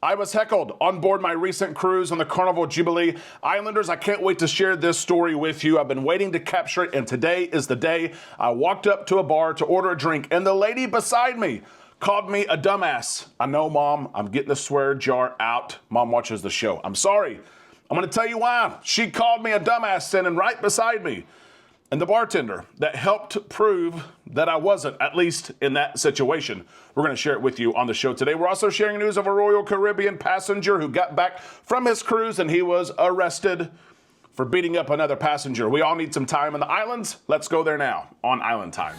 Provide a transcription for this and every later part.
I was heckled on board my recent cruise on the Carnival Jubilee. Islanders, I can't wait to share this story with you. I've been waiting to capture it, and today is the day. I walked up to a bar to order a drink, and the lady beside me called me a dumbass. I know, Mom, I'm getting the swear jar out. Mom watches the show. I'm sorry. I'm going to tell you why. She called me a dumbass standing right beside me. And the bartender that helped prove that I wasn't, at least in that situation. We're going to share it with you on the show today. We're also sharing news of a Royal Caribbean passenger who got back from his cruise and he was arrested for beating up another passenger. We all need some time in the islands. Let's go there now on Island Time.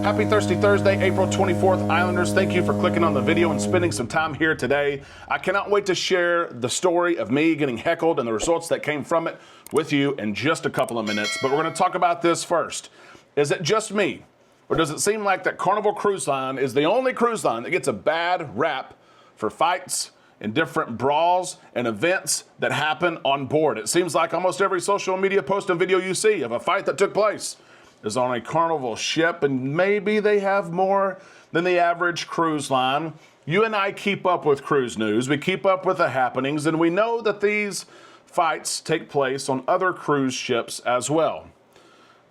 Happy Thirsty Thursday, April 24th, Islanders. Thank you for clicking on the video and spending some time here today. I cannot wait to share the story of me getting heckled and the results that came from it with you in just a couple of minutes. But we're going to talk about this first. Is it just me? Or does it seem like that Carnival Cruise Line is the only cruise line that gets a bad rap for fights and different brawls and events that happen on board? It seems like almost every social media post and video you see of a fight that took place is on a Carnival ship, and maybe they have more than the average cruise line. You and I keep up with cruise news. We keep up with the happenings, and we know that these fights take place on other cruise ships as well.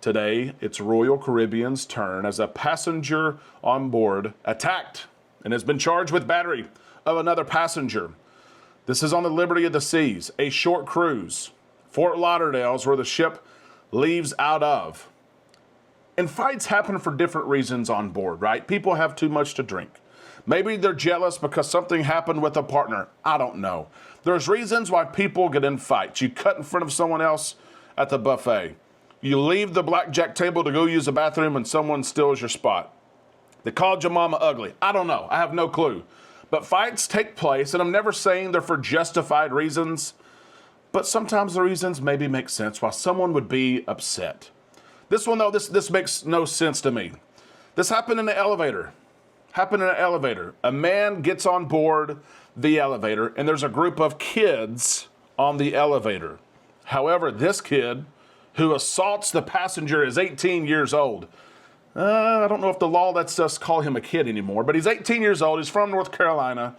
Today, it's Royal Caribbean's turn as a passenger on board attacked and has been charged with battery of another passenger. This is on the Liberty of the Seas, a short cruise. Fort Lauderdale's where the ship leaves out of. And fights happen for different reasons on board, right? People have too much to drink. Maybe they're jealous because something happened with a partner. I don't know. There's reasons why people get in fights. You cut in front of someone else at the buffet. You leave the blackjack table to go use the bathroom and someone steals your spot. They called your mama ugly. I don't know. I have no clue. But fights take place, and I'm never saying they're for justified reasons, but sometimes the reasons maybe make sense why someone would be upset. This one, though, this makes no sense to me. This happened in the elevator. A man gets on board the elevator, and there's a group of kids on the elevator. However, this kid who assaults the passenger is 18 years old. I don't know if the law lets us call him a kid anymore, but he's 18 years old. He's from North Carolina.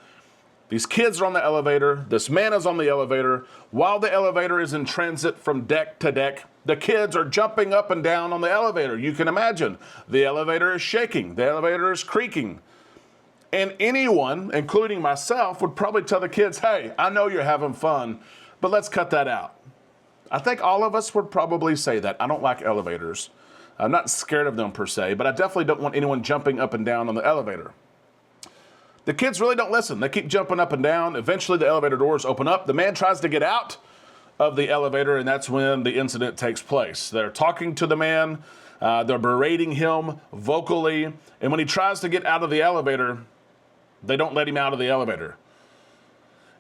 These kids are on the elevator. This man is on the elevator. While the elevator is in transit from deck to deck, the kids are jumping up and down on the elevator. You can imagine. The elevator is shaking. The elevator is creaking. And anyone, including myself, would probably tell the kids, hey, I know you're having fun, but let's cut that out. I think all of us would probably say that. I don't like elevators. I'm not scared of them per se, but I definitely don't want anyone jumping up and down on the elevator. The kids really don't listen. They keep jumping up and down. Eventually, the elevator doors open up. The man tries to get out of the elevator, and that's when the incident takes place. They're talking to the man. They're berating him vocally. And when he tries to get out of the elevator, they don't let him out of the elevator.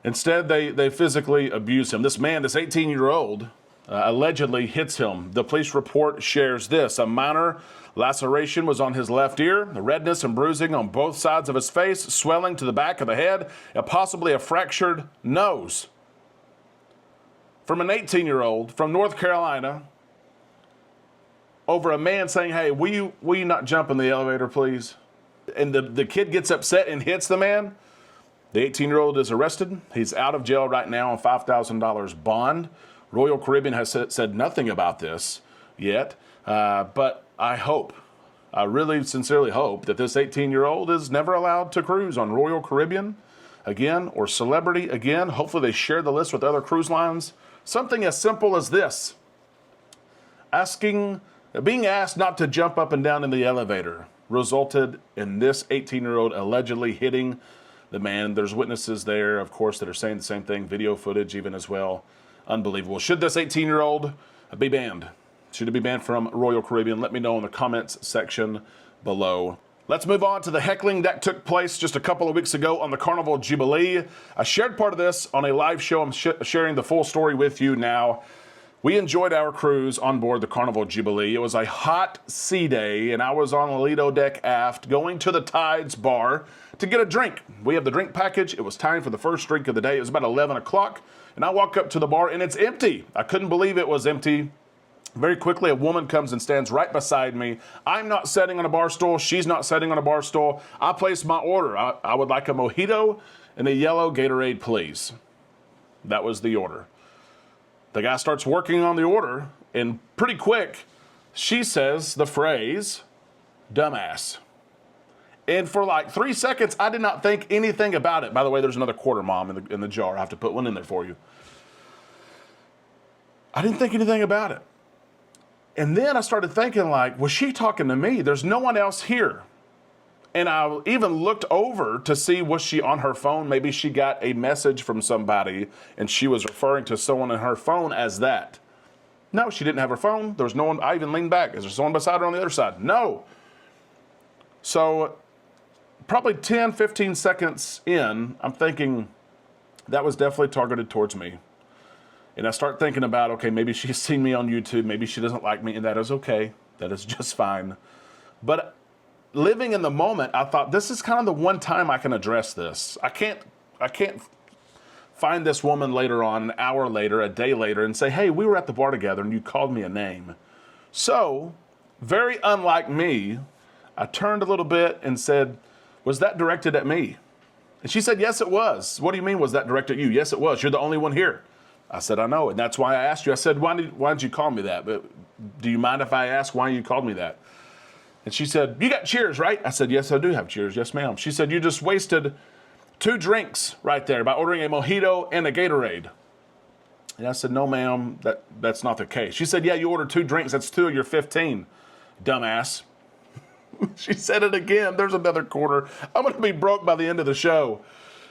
Instead, they physically abuse him. This man, this 18-year-old, allegedly hits him. The police report shares this. A minor laceration was on his left ear, the redness and bruising on both sides of his face, swelling to the back of the head, and possibly a fractured nose. From an 18-year-old from North Carolina over a man saying, hey, will you not jump in the elevator, please? And the kid gets upset and hits the man. The 18-year-old is arrested. He's out of jail right now on $5,000 bond. Royal Caribbean has said nothing about this yet, but I really sincerely hope that this 18-year-old is never allowed to cruise on Royal Caribbean again or Celebrity again. Hopefully they share the list with other cruise lines. Something as simple as this. Being asked not to jump up and down in the elevator resulted in this 18-year-old allegedly hitting the man. There's witnesses there, of course, that are saying the same thing, video footage even as well. Unbelievable. Should this 18-year-old be banned? Should it be banned from Royal Caribbean? Let me know in the comments section below. Let's move on to the heckling that took place just a couple of weeks ago on the Carnival Jubilee. I shared part of this on a live show. I'm sharing the full story with you now. We enjoyed our cruise on board the Carnival Jubilee. It was a hot sea day, and I was on the Lido deck aft going to the Tides bar to get a drink. We have the drink package. It was time for the first drink of the day. It was about 11 o'clock, and I walk up to the bar, and it's empty. I couldn't believe it was empty. Very quickly, a woman comes and stands right beside me. I'm not sitting on a bar stool. She's not sitting on a bar stool. I place my order. I would like a mojito and a yellow Gatorade, please. That was the order. The guy starts working on the order, and pretty quick, she says the phrase, dumbass. And for like 3 seconds, I did not think anything about it. By the way, there's another quarter, Mom, in the jar. I have to put one in there for you. I didn't think anything about it. And then I started thinking, like, was she talking to me? There's no one else here. And I even looked over to see, was she on her phone? Maybe she got a message from somebody and she was referring to someone in her phone as that. No, she didn't have her phone. There was no one. I even leaned back. Is there someone beside her on the other side? No. So probably 10, 15 seconds in, I'm thinking that was definitely targeted towards me. And I start thinking about, okay, maybe she's seen me on YouTube. Maybe she doesn't like me, and that is okay. That is just fine. But living in the moment, I thought this is kind of the one time I can address this. I can't find this woman later on, an hour later, a day later, and say, hey, we were at the bar together and you called me a name. So, very unlike me, I turned a little bit and said, was that directed at me? And she said, yes, it was. What do you mean, was that directed at you? Yes, it was. You're the only one here. I said, I know, and that's why I asked you. I said, why did you call me that? But do you mind if I ask why you called me that? And she said, you got cheers, right? I said, yes, I do have cheers. Yes, ma'am. She said, you just wasted 2 drinks right there by ordering a mojito and a Gatorade. And I said, no, ma'am, that's not the case. She said, yeah, you ordered 2 drinks. That's 2 of your 15, dumbass. She said it again. There's another quarter. I'm going to be broke by the end of the show.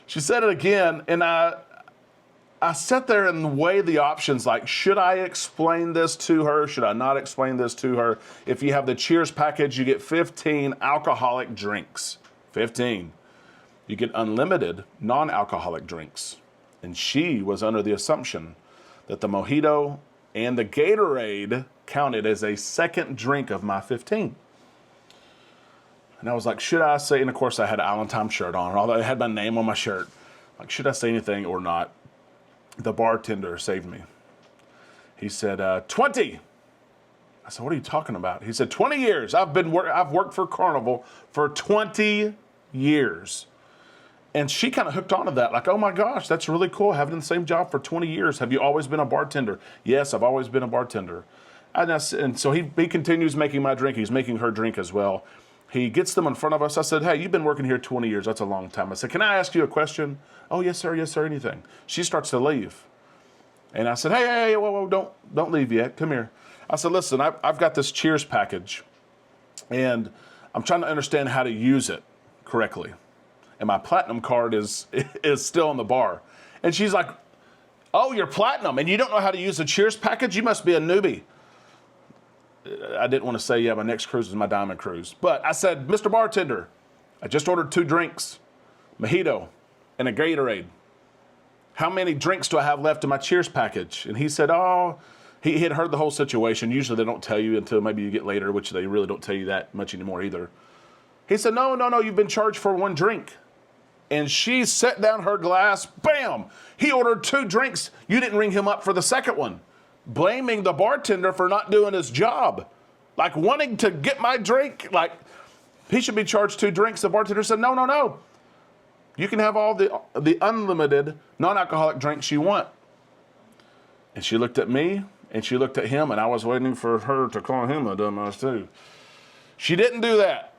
She said it again, and I sat there and weighed the options, like, should I explain this to her? Should I not explain this to her? If you have the Cheers package, you get 15 alcoholic drinks. 15. You get unlimited non-alcoholic drinks. And she was under the assumption that the mojito and the Gatorade counted as a second drink of my 15. And I was like, should I say, and of course I had an Island Time shirt on, although I had my name on my shirt. Like, should I say anything or not? The bartender saved me. He said, 20. I said, what are you talking about? He said, 20 years. I've worked for Carnival for 20 years. And she kind of hooked onto that. Like, oh my gosh, that's really cool. Having the same job for 20 years. Have you always been a bartender? Yes, I've always been a bartender. And so he continues making my drink. He's making her drink as well. He gets them in front of us. I said, hey, you've been working here 20 years. That's a long time. I said, can I ask you a question? Oh, yes, sir, anything. She starts to leave. And I said, hey, whoa, don't leave yet. Come here. I said, listen, I've got this Cheers package, and I'm trying to understand how to use it correctly. And my platinum card is still in the bar. And she's like, oh, you're platinum, and you don't know how to use the Cheers package? You must be a newbie. I didn't want to say, yeah, my next cruise is my diamond cruise. But I said, Mr. Bartender, I just ordered 2 drinks, mojito and a Gatorade. How many drinks do I have left in my Cheers package? And he said, oh, he had heard the whole situation. Usually they don't tell you until maybe you get later, which they really don't tell you that much anymore either. He said, no, you've been charged for 1 drink. And she set down her glass, bam! He ordered 2 drinks. You didn't ring him up for the second one. Blaming the bartender for not doing his job. Like, wanting to get my drink, like, he should be charged 2 drinks. The bartender said, no. You can have all the unlimited non-alcoholic drinks you want. And she looked at me, and she looked at him, and I was waiting for her to call him a dumbass too. She didn't do that.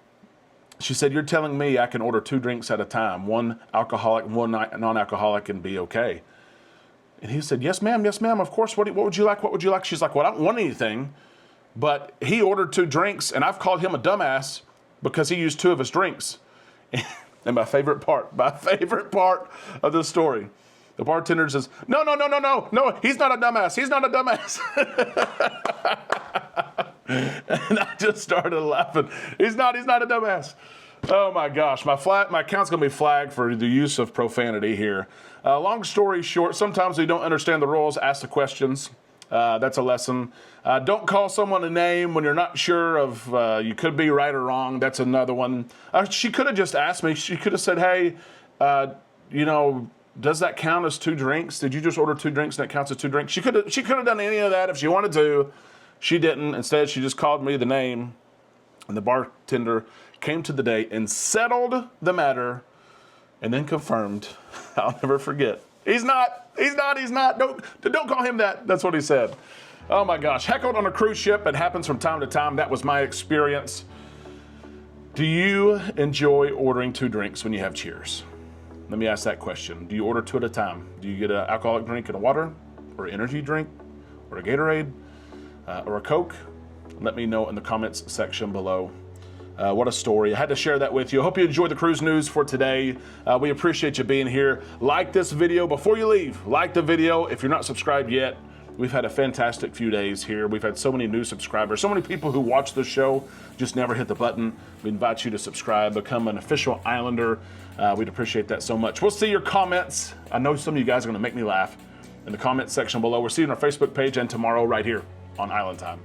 She said, you're telling me I can order 2 drinks at a time, 1 alcoholic, 1 non-alcoholic, and be okay. And he said, yes, ma'am, of course. What would you like? She's like, well, I don't want anything. But he ordered 2 drinks, and I've called him a dumbass because he used 2 of his drinks. And my favorite part of this story, the bartender says, no, he's not a dumbass. He's not a dumbass. And I just started laughing. He's not a dumbass. Oh my gosh, my account's gonna be flagged for the use of profanity here. Long story short, sometimes we don't understand the rules, ask the questions. That's a lesson. Don't call someone a name when you're not sure of, you could be right or wrong. That's another one. She could have just asked me. She could have said, hey, does that count as 2 drinks? Did you just order 2 drinks and that counts as 2 drinks? She could have done any of that if she wanted to. She didn't. Instead, she just called me the name, and the bartender came to the day and settled the matter and then confirmed. I'll never forget. He's not. Don't call him that. That's what he said. Oh my gosh. Heckled on a cruise ship. It happens from time to time. That was my experience. Do you enjoy ordering 2 drinks when you have cheers? Let me ask that question. Do you order 2 at a time? Do you get an alcoholic drink and a water, or an energy drink, or a Gatorade, or a Coke? Let me know in the comments section below. What a story. I had to share that with you. I hope you enjoyed the cruise news for today. We appreciate you being here. Like this video before you leave. Like the video. If you're not subscribed yet, we've had a fantastic few days here. We've had so many new subscribers, so many people who watch the show, just never hit the button. We invite you to subscribe, become an official Islander. We'd appreciate that so much. We'll see your comments. I know some of you guys are going to make me laugh in the comments section below. We'll see you on our Facebook page and tomorrow right here on Island Time.